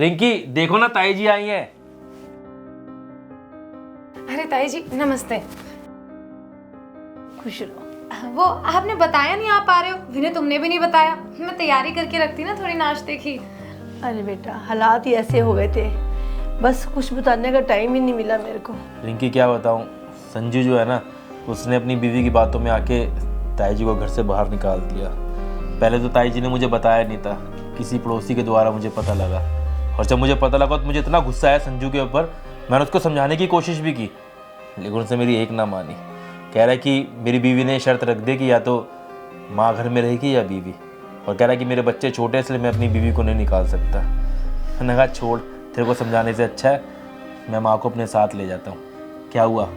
रिंकी देखो ना, ताई जी आई हैं। अरे ताई जी नमस्ते। खुश रहो। वो आपने बताया नहीं आप आ रहे हो, विनय तुमने भी नहीं बताया। मैं तैयारी करके रखती ना थोड़ी नाश्ते की। अरे बेटा हालात ही ऐसे हो गए थे, बस कुछ बताने का टाइम ही नहीं मिला मेरे को। रिंकी क्या बताऊं, संजू जो है ना, उसने अपनी बीवी की बातों में आके ताई जी को घर से बाहर निकाल दिया। पहले तो ताई जी ने मुझे बताया नहीं था, किसी पड़ोसी के द्वारा मुझे पता लगा। और जब मुझे पता लगा तो मुझे इतना गुस्सा आया संजू के ऊपर। मैंने उसको समझाने की कोशिश भी की, लेकिन उसने मेरी एक ना मानी। कह रहा है कि मेरी बीवी ने शर्त रख दी कि या तो माँ घर में रहेगी या बीवी, और कह रहा है कि मेरे बच्चे छोटे इसलिए मैं अपनी बीवी को नहीं निकाल सकता। मैंने कहा छोड़, तेरे को समझाने से अच्छा है मैं माँ को अपने साथ ले जाता हूँ। क्या हुआ,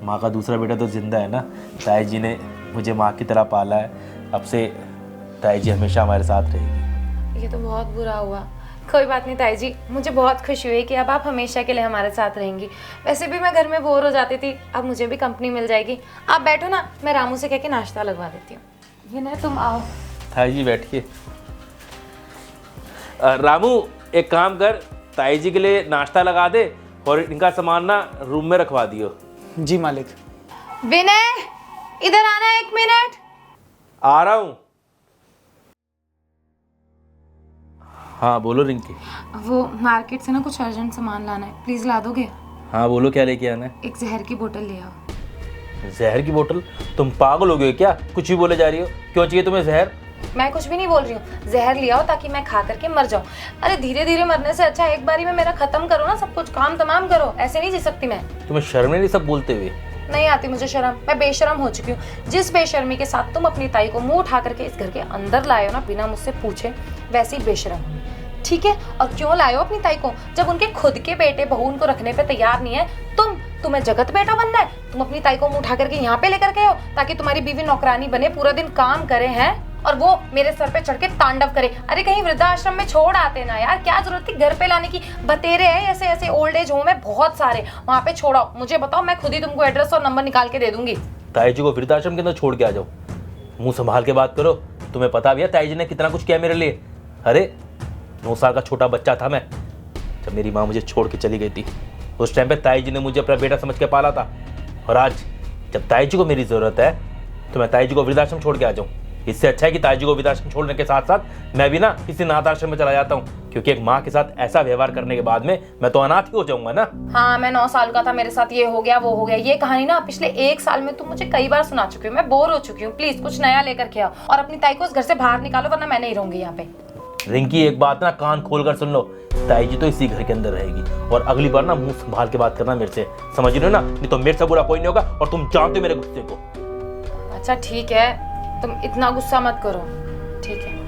माँ का दूसरा बेटा तो जिंदा है ना। ताई जी ने मुझे माँ की तरह पाला है, अब से ताई जी हमेशा हमारे साथ रहेगी। ये तो बहुत बुरा हुआ। कोई बात नहीं ताई जी, मुझे बहुत खुशी हुई कि अब आप हमेशा के लिए हमारे साथ रहेंगी। वैसे भी मैं घर में बोर हो जाती थी, अब मुझे भी कंपनी मिल जाएगी। आप बैठो ना, मैं रामू से कह के नाश्ता लगवा देती हूँ। विनय तुम आओ। ताई जी बैठिए। रामू एक काम कर, ताई जी के लिए नाश्ता लगा दे और इनका सामान ना रूम में रखवा दियो। जी मालिक। विनय इधर आना 1 मिनट। आ रहा हूँ। हाँ बोलो रिंकी। वो मार्केट से ना कुछ अर्जेंट सामान लाना है, प्लीज ला दोगे? हाँ बोलो, क्या लेके आना है? एक जहर की बोतल ले आओ। जहर की बोतल? तुम पागल हो गए हो क्या, कुछ भी बोले जा रही हो? क्यों चाहिए तुम्हें जहर? मैं कुछ भी नहीं बोल रही हूँ, जहर ले आओ ताकि मैं खा करके मर जाऊँ। अरे धीरे धीरे मरने से अच्छा एक बारी में मेरा खत्म करो ना, सब कुछ काम तमाम करो। ऐसे नहीं जी सकती मैं। तुम्हें शर्म नहीं सब बोलते हुए? नहीं आती मुझे शर्म, मैं बेशर्म हो चुकी हूँ। जिस बेशर्मी के साथ तुम अपनी ताई को मुंह उठा करके इस घर के अंदर लाए हो ना, बिना मुझसे पूछे, वैसे ही बेशर्म हूँ। ठीक है, और क्यों लाए हो अपनी ताई को जब उनके खुद के बेटे बहू उनको रखने पे तैयार नहीं है? तुम्हें जगत बेटा बनना है? तुम अपनी ताई को मुंह उठा करके यहाँ पे लेकर गए हो ताकि तुम्हारी बीवी नौकरानी बने, पूरा दिन काम करे हैं और वो मेरे सर पे चढ़ के तांडव करे। अरे कहीं वृद्धाश्रम में छोड़ आते ना यार, क्या जरूरत थी घर पे लाने की? बतेरे हैं ऐसे ऐसे ओल्ड एज होम है बहुत सारे, वहाँ पे छोड़ाओ। मुझे बताओ, मैं खुद ही तुमको एड्रेस और नंबर निकाल के दे दूंगी। ताई जी को वृद्धाश्रम के अंदर छोड़ के आ जाओ। मुंह संभाल के बात करो। तुम्हें पता भी है ताई जी ने कितना कुछ किया मेरे लिए। अरे 9 साल का छोटा बच्चा था मैं जब मेरी माँ मुझे छोड़ के चली गई थी। उस टाइम पे ताई जी ने मुझे अपना बेटा समझ के पाला था, और आज जब ताई जी को मेरी जरूरत है तो मैं ताई जी को वृद्धाश्रम छोड़ के आ जाऊँ। इससे अच्छा है कि ताई जी को वृद्धाश्रम छोड़ने के साथ साथ मैं भी ना किसी अनाथ आश्रम में चला जाता हूँ, क्योंकि एक माँ के साथ ऐसा व्यवहार करने के बाद में मैं तो अनाथ ही हो जाऊंगा ना। हाँ, मैं 9 साल का था, मेरे साथ ये हो गया वो हो गया, ये कहानी ना पिछले 1 साल में तुम मुझे कई बार सुना चुकी हो। मैं बोर हो चुकी हूँ। प्लीज कुछ नया लेकर के आओ और अपनी ताई को उस घर से बाहर निकालो, वरना मैं नहीं रहूंगी यहाँ पे। रिंकी एक बात ना कान खोल कर सुन लो, ताई जी तो इसी घर के अंदर रहेगी, और अगली बार ना मुंह संभाल के बात करना मेरे से, समझ रहे हो ना? नहीं तो मेरे से बुरा कोई नहीं होगा, और तुम जानते हो मेरे गुस्से को। अच्छा ठीक है, तुम इतना गुस्सा मत करो, ठीक है।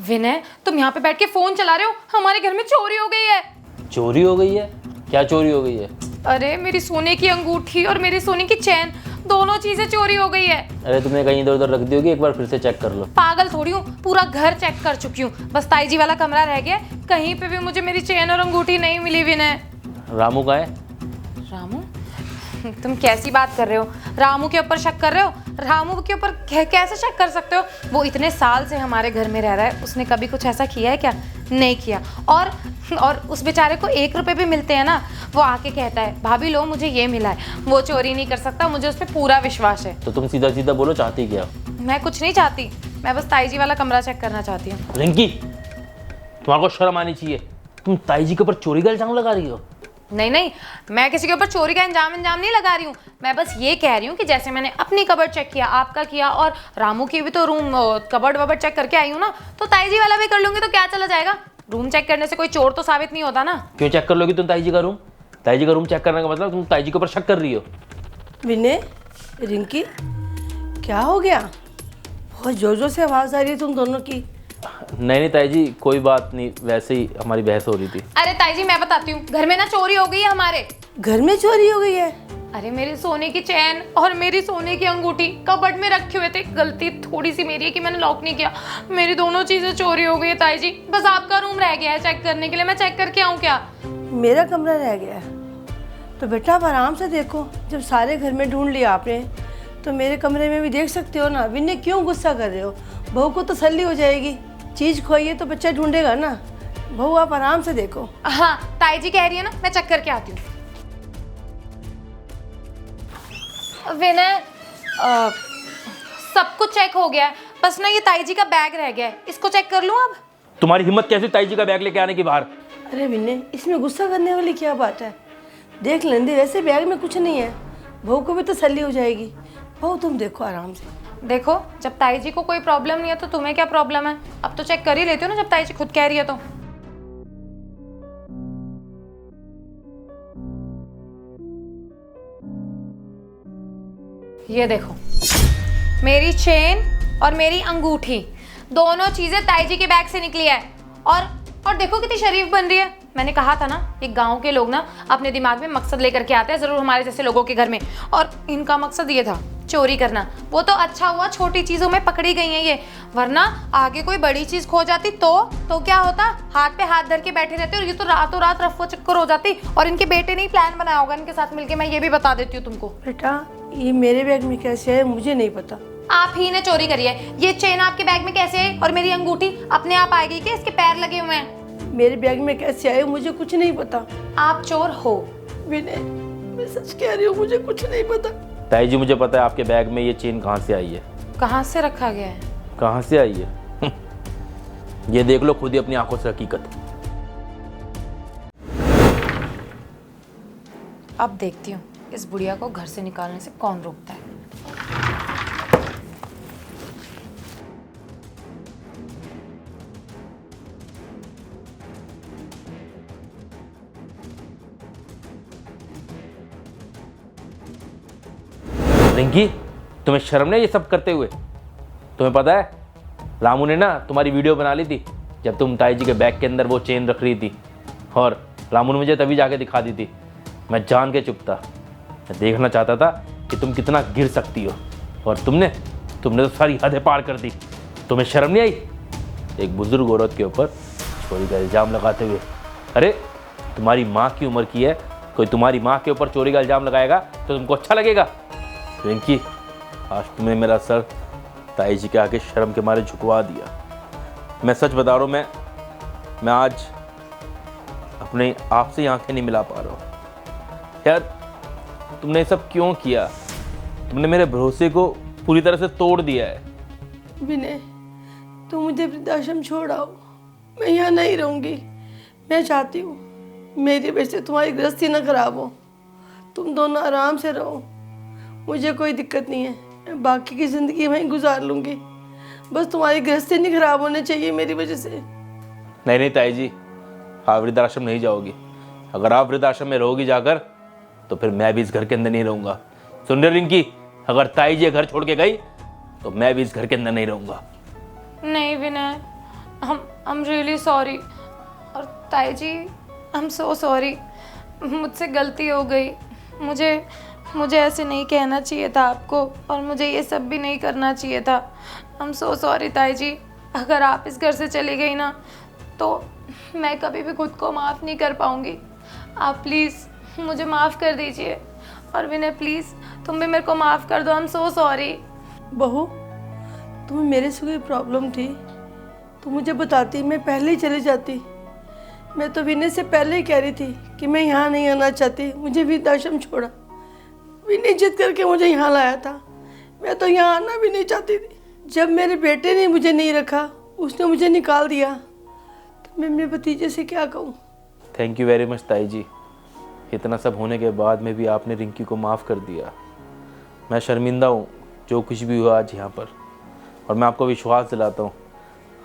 विनय तुम यहाँ पे बैठ के फोन चला रहे हो, हमारे घर में चोरी हो गई है। चोरी हो गई है? क्या चोरी हो गई है? अरे मेरी सोने की अंगूठी और मेरी सोने की चैन, दोनों चीजें चोरी हो गई है। अरे तुमने कहीं इधर उधर रख दी होगी, एक बार फिर से चेक कर लो। पागल थोड़ी हूँ, पूरा घर चेक कर चुकी हूँ, बस ताई जी वाला कमरा रह गया, कहीं पे भी मुझे मेरी चैन और अंगूठी नहीं मिली। विनय रामू कहाँ है? रामू? तुम कैसी बात कर रहे हो? रामू के ऊपर शक कर रहे हो? रामू के ऊपर कैसे शक कर सकते हो? वो इतने साल से हमारे घर में रह रहा है, उसने कभी कुछ ऐसा किया है क्या? नहीं किया। और उस बेचारे को 1 रुपए भी मिलते हैं ना, वो आके कहता है भाभी लो मुझे ये मिला है। वो चोरी नहीं कर सकता, मुझे उस पर पूरा विश्वास है। तो तुम सीधा सीधा बोलो, चाहती क्या? मैं कुछ नहीं चाहती, मैं बस ताई जी वाला कमरा चेक करना चाहती हूँ। रिंकी तुम्हारे को शर्म आनी चाहिए, तुम ताई जी के ऊपर चोरी का इल्जाम लगा रही हो। नहीं नहीं, मैं किसी के ऊपर चोरी का इंजाम नहीं लगा रही हूँ। मैं बस ये कह रही हूँ कि जैसे मैंने अपनी कबर्ड चेक किया, आपका किया, और रामू की भी तो रूम कबर्ड वबर्ड चेक करके आई हूँ ना, तो ताई जी वाला भी कर लूंगी तो क्या चला जाएगा? रूम चेक करने से कोई चोर तो साबित नहीं होता ना। क्यों चेक कर लोगी तुम ताई जी का रूम? ताई जी का रूम चेक करने का मतलब तुम ताई जी के ऊपर शक कर रही हो। विनय, रिंकी, क्या हो गया? बहुत जोर जोर से आवाज आ रही है तुम दोनों की। नहीं ताई जी, कोई बात नहीं, वैसे ही हमारी बहस हो रही थी। अरे ताई जी मैं बताती हूँ, घर में ना चोरी हो गई है हमारे। घर में चोरी हो गई है? अरे मेरी सोने की चैन और मेरी सोने की अंगूठी कबर्ड में रखे हुए थे। गलती थोड़ी सी मेरी है कि मैंने लॉक नहीं किया, मेरी दोनों चीजें चोरी हो गई है ताई जी। बस आपका रूम रह गया है चेक करने के लिए, मैं चेक करके आऊँ क्या? मेरा कमरा रह गया है तो बेटा आप आराम से देखो। जब सारे घर में ढूंढ लिया आपने तो मेरे कमरे में भी देख सकते हो ना, विनय क्यों गुस्सा कर रहे हो? बहू को तसल्ली हो जाएगी, चीज़ खोइए तो बच्चा ढूंढेगा ना। बहू आप आराम से देखो। हाँ, ताई जी कह रही है ना, मैं चेक करके आती हूँ। विनय, सब कुछ चेक हो गया है, बस ना ये ताई जी का बैग रह गया है, इसको चेक कर लूँ अब? तुम्हारी हिम्मत कैसे ताई जी का बैग लेके आने की बाहर? अरे विनय, इसमें गुस्सा करने वाली क्या बात है? देख लेंदे, वैसे बैग में कुछ नहीं है, बहू को भी तसल्ली हो जाएगी। बहू तुम देखो आराम से। देखो, जब ताई जी को कोई प्रॉब्लम नहीं है तो तुम्हें क्या प्रॉब्लम है? अब तो चेक कर ही लेती हो ना, जब ताई जी खुद कह रही है तो। ये देखो, मेरी चेन और मेरी अंगूठी, दोनों चीजें ताई जी के बैग से निकली है। और देखो कितनी शरीफ बन रही है। मैंने कहा था ना, ये गांव के लोग ना अपने दिमाग में मकसद लेकर के आते हैं जरूर हमारे जैसे लोगों के घर में, और इनका मकसद ये था चोरी करना। वो तो अच्छा हुआ छोटी चीजों में पकड़ी गई हैं ये, वरना आगे कोई बड़ी चीज खो जाती तो क्या होता? हाथ पे हाथ धर के बैठे रहते और ये तो रातों रात रफो चक्कर हो जाती। और इनके बेटे ने ही प्लान बनाया होगा इनके साथ मिलके, मैं ये भी बता देती हूँ तुमको। बेटा, ये मेरे बैग में कैसे है मुझे नहीं पता। आप ही ने चोरी करी है। ये चेन आपके बैग में कैसे आई? और मेरी अंगूठी अपने आप आएगी क्या? इसके पैर लगे हुए हैं। मेरे बैग में कैसे आए मुझे कुछ नहीं पता। आप चोर हो। विनय, मैं सच कह रही हूँ, मुझे कुछ नहीं पता। ताई जी मुझे पता है आपके बैग में ये चेन कहाँ से आई है। कहाँ से रखा गया है? कहाँ से आई है? ये देख लो खुद ही अपनी आंखों से हकीकत। अब देखती हूँ इस बुढ़िया को घर से निकालने से कौन रोकता है। रिंकी, तुम्हें शर्म नहीं ये सब करते हुए? तुम्हें पता है रामू ने ना तुम्हारी वीडियो बना ली थी जब तुम ताई जी के बैग के अंदर वो चेन रख रही थी, और रामू ने मुझे तभी जाके दिखा दी थी। मैं जान के चुप था, मैं देखना चाहता था कि तुम कितना गिर सकती हो, और तुमने तो सारी हदें पार कर दी। तुम्हें शर्म नहीं आई एक बुजुर्ग औरत के ऊपर चोरी का इल्ज़ाम लगाते हुए? अरे तुम्हारी माँ की उम्र की है, कोई तुम्हारी माँ के ऊपर चोरी का इल्ज़ाम लगाएगा तो तुमको अच्छा लगेगा? रिंकी, आज तुमने मेरा सर ताई जी के आगे शर्म के मारे झुकवा दिया। मैं सच बता रहा हूँ, मैं आज अपने आप से आंखें नहीं मिला पा रहा हूँ। यार तुमने ये सब क्यों किया? तुमने मेरे भरोसे को पूरी तरह से तोड़ दिया है। विनय, तुम मुझे वृद्धाश्रम छोड़ाओ, मैं यहाँ नहीं रहूँगी। मैं चाहती हूँ मेरी वजह से तुम्हारी गृहस्थी न खराब हो, तुम दोनों आराम से रहो। मुझे कोई दिक्कत नहीं है, मैं बाकी की ज़िंदगी वहीं गुजार लूँगी, बस तुम्हारी गृहस्थी नहीं खराब होने चाहिए मेरी वजह से। नहीं ताई जी, आप वृद्धाश्रम नहीं जाओगी। अगर आप वृद्धाश्रम में रहोगी जाकर तो फिर मैं भी इस घर के अंदर नहीं रहूँगा। सुन रहे रिंकी, अगर ताई जी घर छोड़ के गई तो मैं भी इस घर के अंदर नहीं रहूँगा। नहीं विनय, I'm really sorry। और ताई जी, I'm so sorry, मुझसे गलती हो गई। मुझे ऐसे नहीं कहना चाहिए था आपको, और मुझे ये सब भी नहीं करना चाहिए था। I'm so sorry ताई जी। अगर आप इस घर से चली गई ना तो मैं कभी भी खुद को माफ़ नहीं कर पाऊँगी। आप प्लीज़ मुझे माफ़ कर दीजिए। और विनय प्लीज़ तुम भी मेरे को माफ़ कर दो। I'm so sorry। बहू, तुम्हें मेरे से कोई प्रॉब्लम थी तो मुझे बताती, मैं पहले ही चली जाती। मैं तो विनय से पहले ही कह रही थी कि मैं यहाँ नहीं आना चाहती, मुझे वृद्धाश्रम छोड़ा। विनय जिद करके मुझे यहाँ लाया था, मैं तो यहाँ आना भी नहीं चाहती थी। जब मेरे बेटे ने मुझे नहीं रखा, उसने मुझे निकाल दिया, तो मैं मेरे भतीजे से क्या कहूँ? थैंक यू वेरी मच ताई जी। इतना सब होने के बाद में भी आपने रिंकी को माफ़ कर दिया। मैं शर्मिंदा हूँ जो कुछ भी हुआ आज यहाँ पर, और मैं आपको विश्वास दिलाता हूँ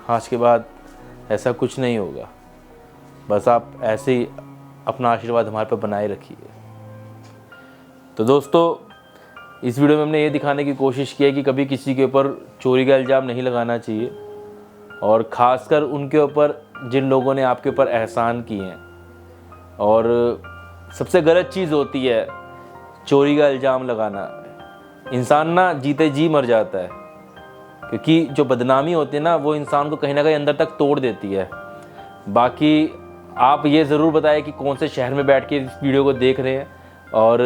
आज के बाद ऐसा कुछ नहीं होगा। बस आप ऐसे ही अपना आशीर्वाद हमारे पर बनाए रखिए। तो दोस्तों, इस वीडियो में हमने ये दिखाने की कोशिश की है कि कभी किसी के ऊपर चोरी का इल्ज़ाम नहीं लगाना चाहिए, और ख़ासकर उनके ऊपर जिन लोगों ने आपके ऊपर एहसान किए हैं। और सबसे गलत चीज़ होती है चोरी का इल्ज़ाम लगाना। इंसान ना जीते जी मर जाता है, क्योंकि जो बदनामी होती है ना वो इंसान को कहीं ना कहीं अंदर तक तोड़ देती है। बाकी आप ये ज़रूर बताएं कि कौन से शहर में बैठ के इस वीडियो को देख रहे हैं, और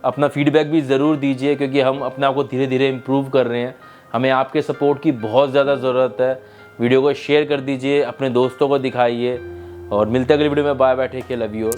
अपना फीडबैक भी ज़रूर दीजिए, क्योंकि हम अपने आप को धीरे धीरे इम्प्रूव कर रहे हैं। हमें आपके सपोर्ट की बहुत ज़्यादा ज़रूरत है। वीडियो को शेयर कर दीजिए, अपने दोस्तों को दिखाइए, और मिलते हैं अगली वीडियो में। Bye bye, take care, love you.